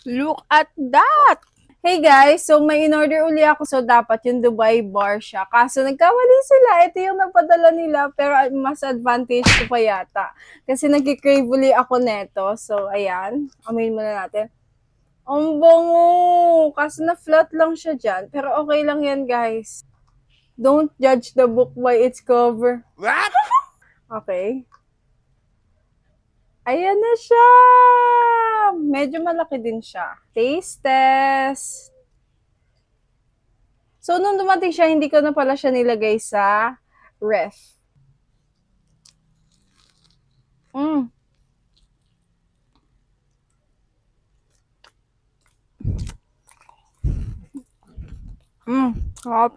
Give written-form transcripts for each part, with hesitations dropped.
Look at that! Hey guys, so may in-order uli ako, so dapat yung Dubai bar siya. Kaso nagkamali sila, ito yung napadala nila, pero mas advantage ko pa yata. Kasi nag-crave uli ako neto. So ayan, amoyin muna natin. Ang bango! Kaso na-flat lang siya dyan, pero okay lang yan guys. Don't judge the book by its cover. What? Okay. Ayan na siya! Medyo malaki din siya. Taste test! So, nung dumating siya, hindi ko na pala siya nilagay sa ref. Mm. Sarap.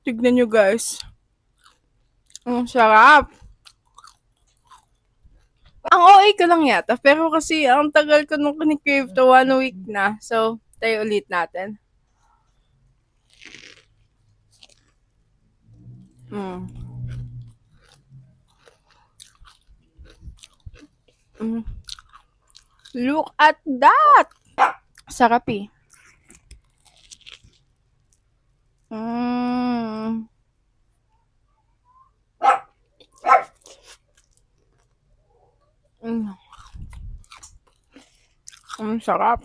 Tignan nyo guys. Sarap. Ang OA ko lang yata, pero kasi ang tagal ko nung kinikrave to 1 week na. So, tayo ulit natin. Look at that! Sarap eh. Sarap.